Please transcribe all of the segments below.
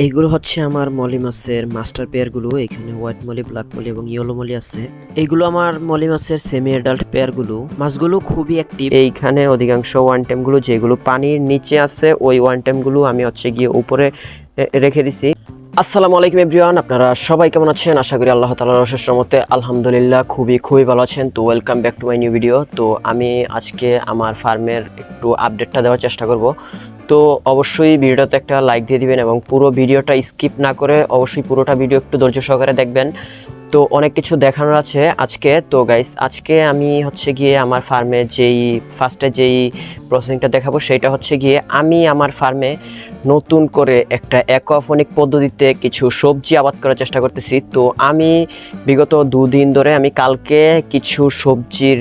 এইগুলো হচ্ছে আমার মলি মাছের মাস্টার পেয়ারগুলো। এখানে হোয়াইট মলি, ব্ল্যাক মলি এবং ইয়েলো মলি আছে। এইগুলো আমার মলি মাছের সেমি অ্যাডাল্ট পেয়ারগুলো। মাছগুলো খুবই অ্যাক্টিভ। এইখানে অধিকাংশ ওয়ান টাইমগুলো যেগুলো পানির নিচে আছে, ওই ওয়ান টাইমগুলো আমি হচ্ছে গিয়ে উপরে রেখে দিছি। আসসালামু আলাইকুম এভরিওয়ান, আপনারা সবাই কেমন আছেন? আশা করি আল্লাহ তাআলার অশেষ রহমতে আলহামদুলিল্লাহ খুবই ভালো আছেন। তো welcome back to my new video. তো আমি আজকে আমার ফার্মের একটু আপডেটটা দেওয়ার চেষ্টা করব। তো অবশ্যই ভিডিওটাতে একটা লাইক দিয়ে দিবেন এবং পুরো ভিডিওটা স্কিপ না করে অবশ্যই পুরোটা ভিডিও একটু ধৈর্য সহকারে দেখবেন। তো অনেক কিছু দেখানোর আছে আজকে। তো গাইস, আজকে আমি হচ্ছে গিয়ে আমার ফার্মে ফার্স্টে যেই প্রসেসিংটা দেখাবো সেটা হচ্ছে গিয়ে আমি আমার ফার্মে নতুন করে একটা অ্যাকোয়াপনিক পদ্ধতিতে কিছু সবজি আবাদ করার চেষ্টা করতেছি। তো আমি বিগত দুদিন ধরে আমি কালকে কিছু সবজির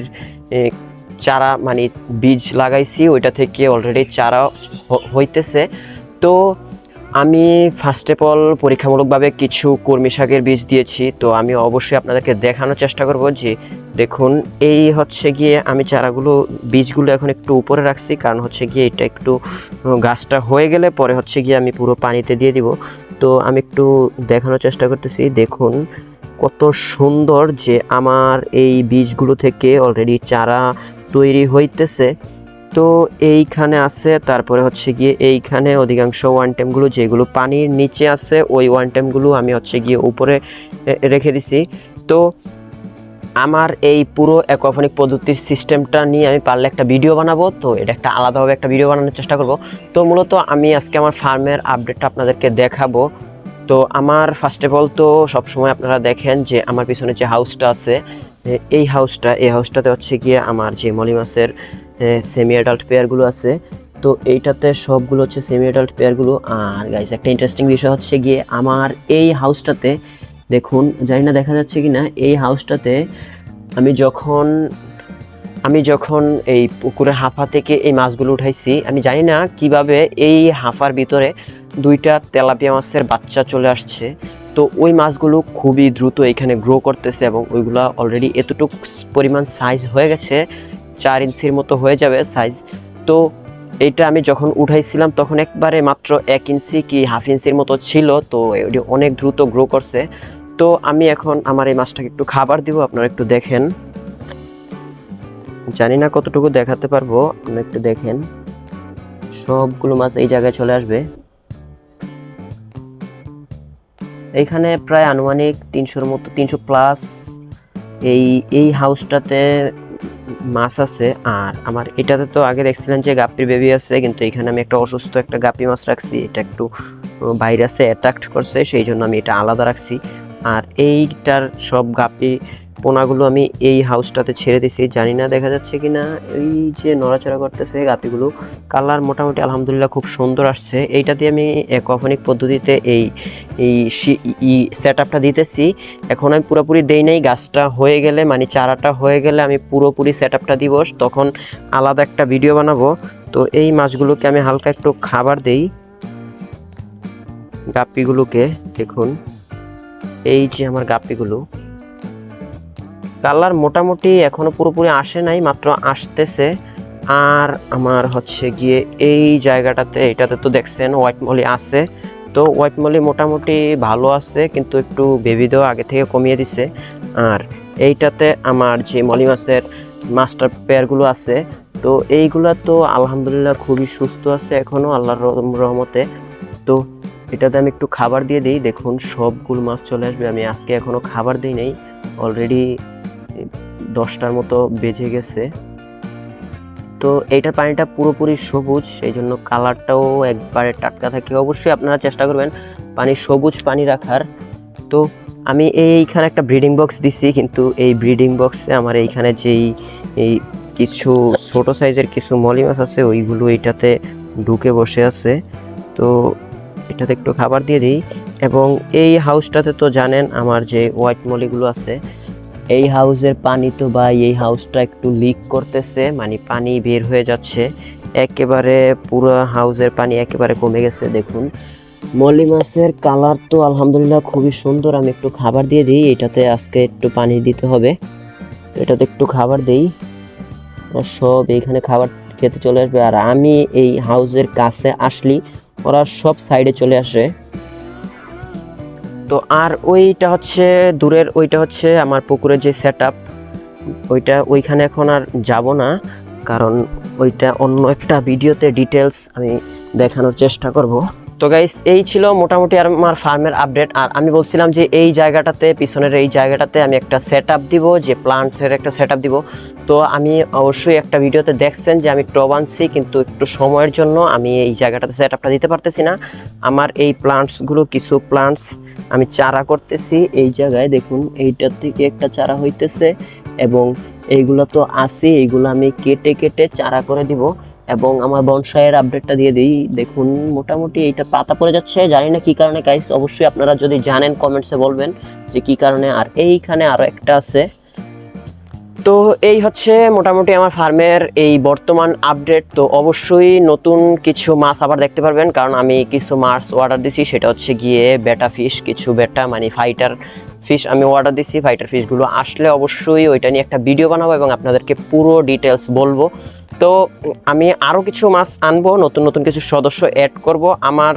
চারা মানে বীজ লাগাইছি, ওইটা থেকে অলরেডি চারা হইতেছে। তো আমি ফার্স্ট অফ অল পরীক্ষামূলকভাবে কিছু কর্মী শাকের বীজ দিয়েছি। তো আমি অবশ্যই আপনাদেরকে দেখানোর চেষ্টা করব যে দেখুন, এই হচ্ছে গিয়ে আমি চারাগুলো বীজগুলো এখন একটু উপরে রাখছি, কারণ হচ্ছে গিয়ে এটা একটু গাছটা হয়ে গেলে পরে হচ্ছে গিয়ে আমি পুরো পানিতে দিয়ে দিব। তো আমি একটু দেখানোর চেষ্টা করতেছি। দেখুন কত সুন্দর যে আমার এই বীজগুলো থেকে অলরেডি চারা তৈরি হইতেছে। তো এইখানে আছে, তারপরে হচ্ছে গিয়ে এইখানে অধিকাংশ ওয়ান টাইমগুলো যেগুলো পানির নিচে আছে, ওই ওয়ান টাইমগুলো আমি হচ্ছে গিয়ে উপরে রেখে দিছি। তো আমার এই পুরো অ্যাকোয়াপনিক পদ্ধতির সিস্টেমটা নিয়ে আমি পারলে একটা ভিডিও বানাবো। তো এটা একটা আলাদাভাবে একটা ভিডিও বানানোর চেষ্টা করব। তো মূলত আমি আজকে আমার ফার্মের আপডেটটা আপনাদেরকে দেখাবো। তো আমার ফার্স্ট অফ অল তো সবসময় আপনারা দেখেন যে আমার পিছনে যে হাউসটা আছে, এই হাউসটাতে হচ্ছে গিয়ে আমার যে মলি মাছের সেমি অ্যাডাল্ট পেয়ারগুলো আছে। তো এইটাতে সবগুলো হচ্ছে সেমি অ্যাডাল্ট পেয়ারগুলো। আর গাইস, একটা ইন্টারেস্টিং বিষয় হচ্ছে গিয়ে আমার এই হাউসটাতে দেখুন, জানি না দেখা যাচ্ছে কি না, এই হাউসটাতে আমি যখন এই পুকুরের হাঁফা থেকে এই মাছগুলো উঠাইছি, আমি জানি না কিভাবে এই হাঁফার ভিতরে দুইটা তেলাপিয়া মাছের বাচ্চা চলে আসছে। তো ওই মাছগুলো খুবই দ্রুত এখানে গ্রো করতেছে এবং ওইগুলা অলরেডি এতটুকু পরিমাণ সাইজ হয়ে গেছে, 4 ইঞ্চির মতো হয়ে যাবে সাইজ। তো এইটা আমি যখন উঠাইছিলাম তখন একবারে মাত্র 1 ইঞ্চি কি হাফ ইঞ্চির মতো ছিল। তো এটি অনেক দ্রুত গ্রো করছে। তো আমি এখন আমার এই মাছটাকে একটু খাবার দিব, আপনারা একটু দেখেন। জানি না কতটুকু দেখাতে পারবো, আপনারা একটু দেখেন। সবগুলো মাছ এই জায়গায় চলে আসবে। এইখানে প্রায় আনুমানিক 300-র মতো, 300 প্লাস এই হাউসটাতে মাছ আছে। আর আমার এটাতে তো আগে দেখছিলেন যে গাপ্পির বেবি আছে, কিন্তু এখানে আমি একটা অসুস্থ একটা গাপ্পি মাছ রাখছি। এটা একটু ভাইরাসে অ্যাট্রাক্ট করছে, সেই জন্য আমি এটা আলাদা রাখছি। আর এইটার সব গাপ্পি পোনাগুলো আমি এই হাউসটাতে ছেড়ে দিছি। জানি না দেখা যাচ্ছে কি না, এই যে নড়াচড়া করতেছে গাপ্পিগুলো। কালার মোটামুটি আলহামদুলিল্লাহ খুব সুন্দর আসছে। এইটা দিয়ে আমি অ্যাকোয়াপনিক পদ্ধতিতে এই সেট আপটা দিতেছি। এখন আমি পুরোপুরি দেই নাই, গাছটা হয়ে গেলে মানে চারাটা হয়ে গেলে আমি পুরোপুরি সেট আপটা দিব, তখন আলাদা একটা ভিডিও বানাবো। তো এই মাছগুলোকে আমি হালকা একটু খাবার দেই গাপ্পিগুলোকে। দেখুন এই যে আমার গাপ্পিগুলো, কালার মোটামুটি এখনো পুরোপুরি আসে নাই, মাত্র আসতেছে। আর আমার হচ্ছে গিয়ে এই জায়গাটাতে, এটাতে তো দেখছেন হোয়াইট মলি আছে। তো হোয়াইট মলি মোটামুটি ভালো আছে, কিন্তু একটু বেবি দেওয়া আগে থেকে কমিয়ে দিছে। আর এইটাতে আমার যে মলি মাছের মাস্টার পেয়ারগুলো আছে, তো এইগুলা তো আলহামদুলিল্লাহ খুবই সুস্থ আছে এখনো আল্লাহর রহমতে। তো এটাতে আমি একটু খাবার দিয়ে দিই। দেখুন সবগুলো মাছ চলে আসবে। আমি আজকে এখনো খাবার দিই নাই, অলরেডি 10টার মতো বেজে গেছে। তো এইটার পানিটা পুরোপুরি সবুজ, সেই জন্য কালারটাও একবারে টাটকা থাকে। অবশ্যই আপনারা চেষ্টা করবেন পানি সবুজ পানি রাখার। তো আমি এইখানে একটা ব্রিডিং বক্স দিছি, কিন্তু এই ব্রিডিং বক্সে আমার এইখানে এই কিছু ছোট সাইজের কিছু মলি মাছ আছে, ওইগুলো এইটাতে ঢুকে বসে আছে। তো এটাতে একটু খাবার দিয়ে দিই। এবং এই হাউসটাতে তো জানেন আমার যে হোয়াইট মলিগুলো আছে, এই হাউসের পানি তো ভাই, এই হাউসটা একটু লিক করতেছে, মানে পানি বের হয়ে যাচ্ছে একেবারে, পুরো হাউসের পানি একেবারে কমে গেছে। দেখুন মলি মাছের কালার তো আলহামদুলিল্লাহ খুবই সুন্দর। আমি একটু খাবার দিয়ে দিই, এটাতে আজকে একটু পানি দিতে হবে। তো এটাতে একটু খাবার দেই, সব এইখানে খাবার খেতে চলে আসবে। আর আমি এই হাউসের কাছে আসলি ওরা সব সাইডে চলে আসে। তো আর ওইটা হচ্ছে দূরের, ওইটা হচ্ছে আমার পুকুরের যে সেট আপ, ওইখানে এখন আর যাব না, কারণ ওইটা অন্য একটা ভিডিওতে ডিটেলস আমি দেখানোর চেষ্টা করব। তো গাইস, এই ছিল মোটামুটি আমার ফার্মের আপডেট। আর আমি বলছিলাম যে এই জায়গাটাতে, পিছনের এই জায়গাটাতে আমি একটা সেট আপ দিব, যে প্লান্টসের একটা সেট আপ দিব। তো আমি অবশ্যই একটা ভিডিওতে দেখছেন যে আমি টব আনছি, কিন্তু একটু সময়ের জন্য আমি এই জায়গাটাতে সেট আপটা দিতে পারতেছি না। আমার এই প্লান্টসগুলো, কিছু প্লান্টস আমি চারা করতেছি এই জায়গায়, দেখুন এইটার থেকে একটা চারা হইতেছে, এবং এইগুলো তো আছে, এইগুলো আমি কেটে কেটে চারা করে দিব। এবং আমার বনসাইয়ের আপডেটটা দিয়ে দিই, দেখুন মোটামুটি এইটা পাতা পড়ে যাচ্ছে, জানি না কি কারণে গাইস, অবশ্যই আপনারা যদি জানেন কমেন্টসে বলবেন যে কি কারণে। আর এইখানে আরো একটা আছে। তো এই হচ্ছে মোটামুটি আমার ফার্মের এই বর্তমান আপডেট। তো অবশ্যই নতুন কিছু মাছ আবার দেখতে পারবেন, কারণ আমি কিছু মাছ অর্ডার দিছি, সেটা হচ্ছে গিয়ে বেটা ফিশ, কিছু বেটা মানে ফাইটার ফিশ আমি অর্ডার দিছি। ফাইটার ফিশগুলো আসলে অবশ্যই ওইটা নিয়ে একটা ভিডিও বানাবো এবং আপনাদেরকে পুরো ডিটেলস বলবো। তো আমি আরও কিছু মাছ আনবো, নতুন নতুন কিছু সদস্য অ্যাড করব। আমার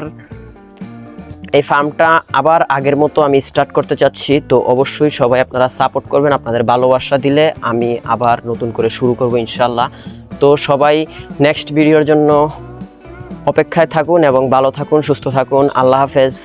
এই ফার্মটা আবার আগের মতো আমি স্টার্ট করতে চাচ্ছি। তো অবশ্যই সবাই আপনারা সাপোর্ট করবেন, আপনাদের ভালোবাসা দিলে আমি আবার নতুন করে শুরু করব ইনশাল্লাহ। তো সবাই নেক্সট ভিডিওর জন্য অপেক্ষায় থাকুন এবং ভালো থাকুন, সুস্থ থাকুন। আল্লাহ হাফেজ।